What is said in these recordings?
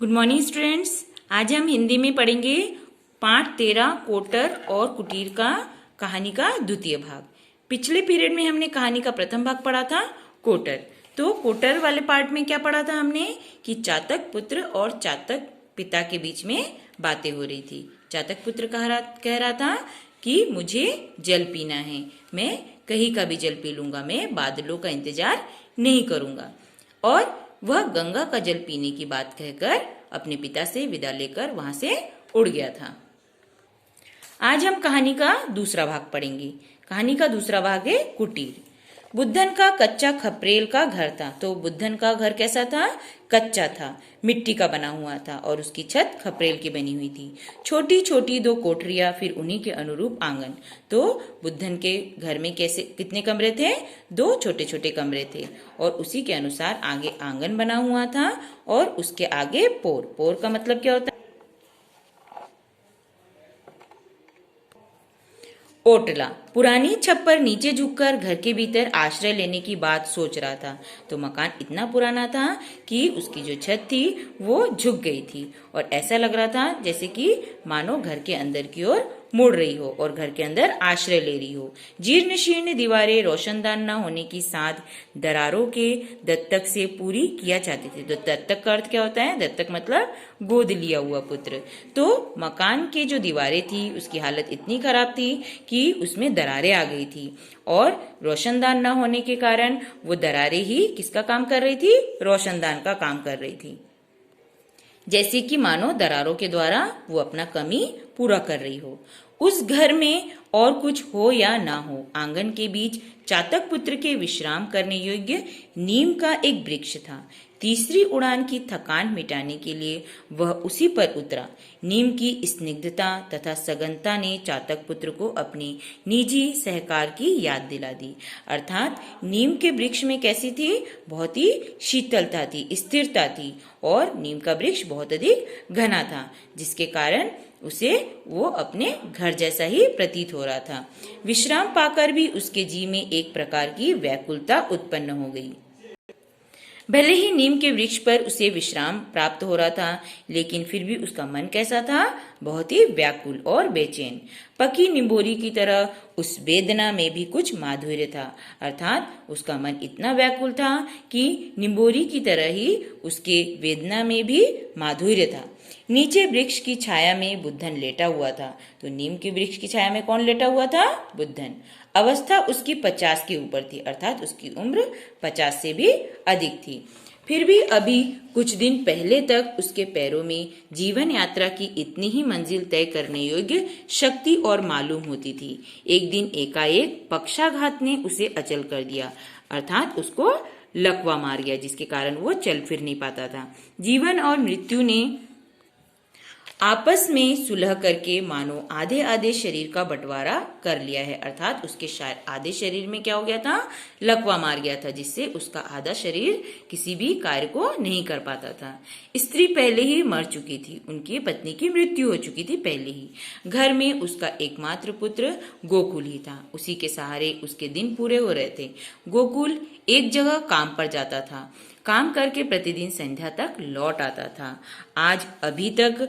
Good morning students. आज हम हिंदी में पढ़ेंगे पाठ 13 कोटर और कुटीर का कहानी का द्वितीय भाग। पिछले पीरियड में हमने कहानी का प्रथम भाग पढ़ा था कोटर। तो कोटर वाले पार्ट में क्या पढ़ा था हमने कि चातक पुत्र और चातक पिता के बीच में बातें हो रही थी। चातक पुत्र कह रहा था कि मुझे जल पीना है, मैं कहीं का भी जल पी लूंगा, मैं बादलों का इंतजार नहीं करूंगा। और वह गंगा का जल पीने की बात कहकर अपने पिता से विदा लेकर वहां से उड़ गया था। आज हम कहानी का दूसरा भाग पढ़ेंगे। कहानी का दूसरा भाग है कुटीर। बुद्धन का कच्चा खपरेल का घर था। तो बुद्धन का घर कैसा था? कच्चा था, मिट्टी का बना हुआ था और उसकी छत खपरेल की बनी हुई थी। छोटी छोटी 2 कोठरियां, फिर उन्हीं के अनुरूप आंगन। तो बुद्धन के घर में कितने कमरे थे? 2 छोटे छोटे कमरे थे और उसी के अनुसार आगे आंगन बना हुआ था और उसके आगे पोर। पोर का मतलब क्या होता है? ओटला। पुरानी छत पर नीचे झुककर घर के भीतर आश्रय लेने की बात सोच रहा था। तो मकान इतना पुराना था कि उसकी जो छत थी वो झुक गई थी और ऐसा लग रहा था जैसे कि मानो घर के अंदर की ओर मुड़ रही हो और घर के अंदर आश्रय ले रही हो। जीर्ण शीर्ण दीवारें रोशनदान न होने की साथ दरारों के दत्तक से पूरी किया चाहती थी। तो दत्तक का अर्थ क्या होता है? दत्तक मतलब गोद लिया हुआ पुत्र। तो मकान की जो दीवारें थी उसकी हालत इतनी खराब थी कि उसमें दरारें आ गई थी और रोशनदान न होने के कारण वो दरारें ही किसका काम कर रही थी? रोशनदान का काम कर रही थी। जैसे कि मानो दरारों के द्वारा वो अपना कमी पूरा कर रही हो। उस घर में और कुछ हो या ना हो, आंगन के बीच चातक पुत्र के विश्राम करने योग्य नीम का एक वृक्ष था। तीसरी उड़ान की थकान मिटाने के लिए वह उसी पर उतरा। नीम की स्निग्धता तथा सघनता ने चातक पुत्र को अपनी निजी सहकार की याद दिला दी। अर्थात नीम के वृक्ष में कैसी थी? बहुत ही शीतलता थी, स्थिरता थी और नीम का वृक्ष बहुत अधिक घना था, जिसके कारण उसे वो अपने घर जैसा ही प्रतीत हो रहा था। विश्राम पाकर भी उसके जी में एक प्रकार की व्याकुलता उत्पन्न हो गई। भले ही नीम के वृक्ष पर उसे विश्राम प्राप्त हो रहा था, लेकिन फिर भी उसका मन कैसा था? बहुत ही व्याकुल और बेचैन। पकी निम्बोरी की तरह उस वेदना में भी कुछ माधुर्य था। अर्थात उसका मन इतना व्याकुल था कि निम्बोरी की तरह ही उसके वेदना में भी माधुर्य था। नीचे वृक्ष की छाया में बुद्धन लेटा हुआ था। तो नीम के वृक्ष की छाया में कौन लेटा हुआ था? बुद्धन। अवस्था उसकी 50 के ऊपर थी, अर्थात उसकी उम्र 50 से भी अधिक थी। फिर भी अभी कुछ दिन पहले तक उसके पैरों में जीवन यात्रा की इतनी ही मंजिल तय करने योग्य शक्ति और मालूम होती थी। एक दिन एकाएक पक्षाघात ने उसे अचल कर दिया, अर्थात उसको लकवा मार गया, जिसके कारण वो चल फिर नहीं पाता था। जीवन और मृत्यु ने आपस में सुलह करके मानो आधे आधे शरीर का बंटवारा कर लिया है। अर्थात उसके आधे शरीर में क्या हो गया था? लकवा मार गया था, जिससे उसका आधा शरीर किसी भी कार्य को नहीं कर पाता था। स्त्री पहले ही मर चुकी थी, उनकी पत्नी की मृत्यु हो चुकी थी पहले ही। घर में उसका एकमात्र पुत्र गोकुल ही था, उसी के सहारे उसके दिन पूरे हो रहे थे। गोकुल एक जगह काम पर जाता था, काम करके प्रतिदिन संध्या तक लौट आता था। आज अभी तक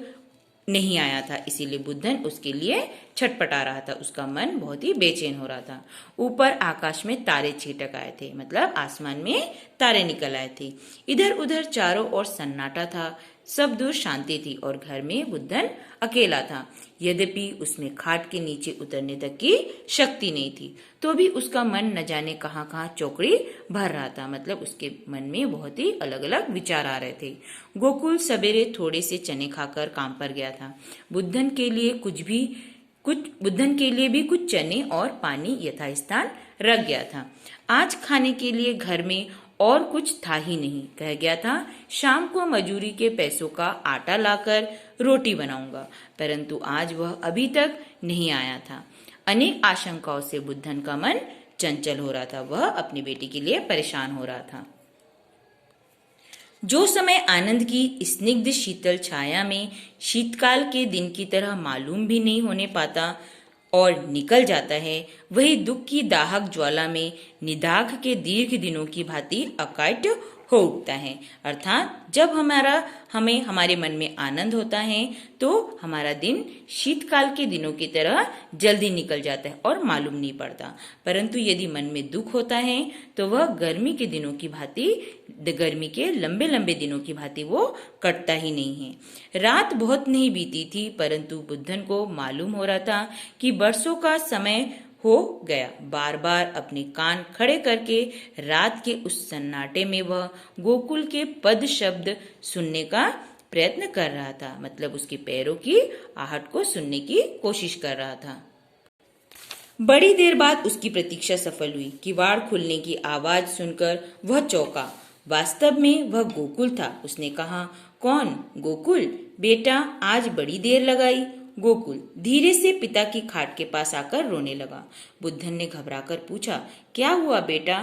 नहीं आया था, इसीलिए बुद्धन उसके लिए छटपटा रहा था। उसका मन बहुत ही बेचैन हो रहा था। ऊपर आकाश में तारे छिटक आए थे, मतलब आसमान में तारे निकल आए थे। इधर उधर चारों ओर सन्नाटा था, सब दूर शांति थी और घर में बुद्धन अकेला था। यद्यपि उसमें खाट के नीचे उतरने तक की शक्ति नहीं थी, तो भी उसका मन न जाने कहाँ कहाँ चौकड़ी भर रहा था, मतलब उसके मन में बहुत ही अलग अलग विचार आ रहे थे। गोकुल सवेरे थोड़े से चने खाकर काम पर गया था। बुद्धन के लिए भी कुछ चने और पानी यथास्थान रख गया था। आज खाने के लिए घर में और कुछ था ही नहीं। कह गया था शाम को मजूरी के पैसों का आटा लाकर रोटी बनाऊंगा, परंतु आज वह अभी तक नहीं आया था। अनेक आशंकाओं से बुद्धन का मन चंचल हो रहा था, वह अपनी बेटी के लिए परेशान हो रहा था। जो समय आनंद की स्निग्ध शीतल छाया में शीतकाल के दिन की तरह मालूम भी नहीं होने पाता और निकल जाता है, वही दुख की दाहक ज्वाला में निदाघ के दीर्घ दिनों की भांति अकाट्य हो उठता है। अर्थात जब हमें हमारे मन में आनंद होता है तो हमारा दिन शीतकाल के दिनों की तरह जल्दी निकल जाता है और मालूम नहीं पड़ता। परंतु यदि मन में दुख होता है तो वह गर्मी के दिनों की भांति, गर्मी के लंबे लंबे दिनों की भांति वो कटता ही नहीं है। रात बहुत नहीं बीती थी, परंतु बुद्धन को मालूम हो रहा था कि वर्षों का समय हो गया। बार बार अपने कान खड़े करके रात के उस सन्नाटे में वह गोकुल के पद शब्द सुनने का प्रयत्न कर रहा था, मतलब उसके पैरों की आहट को सुनने की कोशिश कर रहा था। बड़ी देर बाद उसकी प्रतीक्षा सफल हुई। किवाड़ खुलने की आवाज सुनकर वह चौंका। वास्तव में वह गोकुल था। उसने कहा, कौन? गोकुल बेटा, आज बड़ी देर लगाई। गोकुल धीरे से पिता की खाट के पास आकर रोने लगा। बुद्धन ने घबराकर पूछा, क्या हुआ बेटा,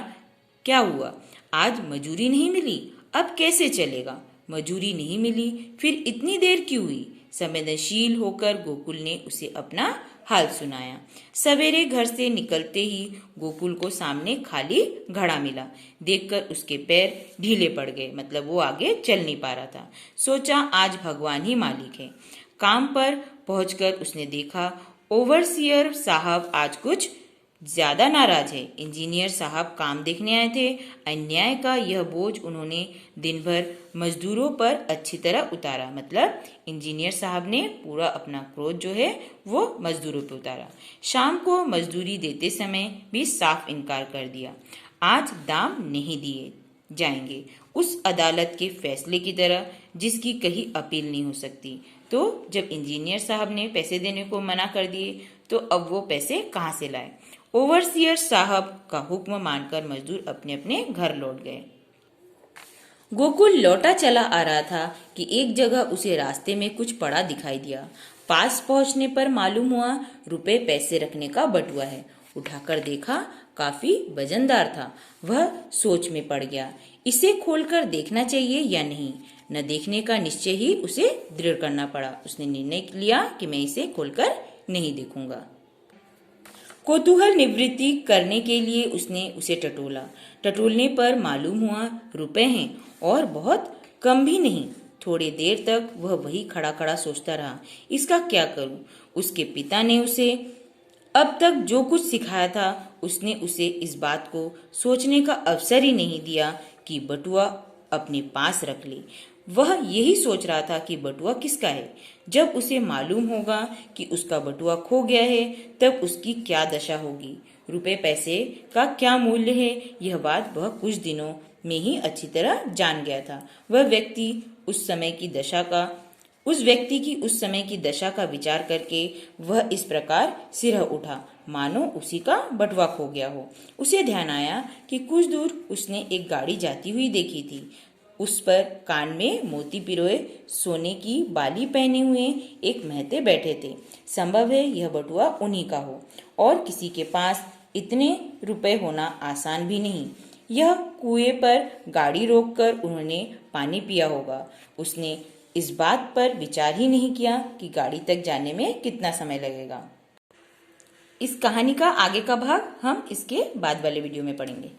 क्या हुआ? आज मजूरी नहीं मिली, अब कैसे चलेगा? मजूरी नहीं मिली, फिर इतनी देर क्यों हुई? संवेदनशील होकर गोकुल ने उसे अपना हाल सुनाया। सवेरे घर से निकलते ही गोकुल को सामने खाली घड़ा मिला। देखकर उसके पैर ढीले पड़ गए, मतलब वो आगे चल नहीं पा रहा था। सोचा, आज भगवान ही मालिक है। काम पर पहुंचकर उसने देखा ओवरसियर साहब आज कुछ ज्यादा नाराज है। इंजीनियर साहब काम देखने आए थे। अन्याय का यह बोझ उन्होंने दिन भर मजदूरों पर अच्छी तरह उतारा, मतलब इंजीनियर साहब ने पूरा अपना क्रोध जो है वो मजदूरों पर उतारा। शाम को मजदूरी देते समय भी साफ इनकार कर दिया। आज दाम नहीं दिए जाएंगे, उस अदालत के फैसले की तरह जिसकी कहीं अपील नहीं हो सकती। तो जब इंजीनियर साहब ने पैसे देने को मना कर दिए तो अब वो पैसे कहाँ से लाए? ओवरसियर साहब का हुक्म मानकर मजदूर अपने अपने घर लौट गए। गोकुल लौटा चला आ रहा था कि एक जगह उसे रास्ते में कुछ पड़ा दिखाई दिया। पास पहुंचने पर मालूम हुआ रुपए पैसे रखने का बटुआ है। उठाकर देखा, काफी वजनदार था। वह सोच में पड़ गया, इसे खोलकर देखना चाहिए या नहीं। न देखने का निश्चय ही उसे दृढ़ करना पड़ा। उसने निर्णय लिया कि मैं इसे खोलकर नहीं देखूंगा। कौतूहल निवृत्ति करने के लिए उसने उसे टटोला। टटोलने पर मालूम हुआ रुपए हैं और बहुत कम भी नहीं। थोड़ी देर तक वह वही खड़ा खड़ा सोचता रहा, इसका क्या करूं? उसके पिता ने उसे अब तक जो कुछ सिखाया था उसने उसे इस बात को सोचने का अवसर ही नहीं दिया कि बटुआ अपने पास रख ले। वह यही सोच रहा था कि बटुआ किसका है। जब उसे मालूम होगा कि उसका बटुआ खो गया है तब उसकी क्या दशा होगी। रुपए पैसे का क्या मूल्य है, यह बात वह कुछ दिनों में ही अच्छी तरह जान गया था। उस व्यक्ति की उस समय की दशा का विचार करके वह इस प्रकार सिरह उठा मानो उसी का बटुआ खो गया हो। उसे ध्यान आया कि कुछ दूर उसने एक गाड़ी जाती हुई देखी थी। उस पर कान में मोती पिरोए सोने की बाली पहने हुए एक महते बैठे थे। संभव है यह बटुआ उन्हीं का हो, और किसी के पास इतने रुपए होना आसान भी नहीं। यह कुएं पर गाड़ी रोककर उन्होंने पानी पिया होगा। उसने इस बात पर विचार ही नहीं किया कि गाड़ी तक जाने में कितना समय लगेगा। इस कहानी का आगे का भाग हम इसके बाद वाले वीडियो में पढ़ेंगे।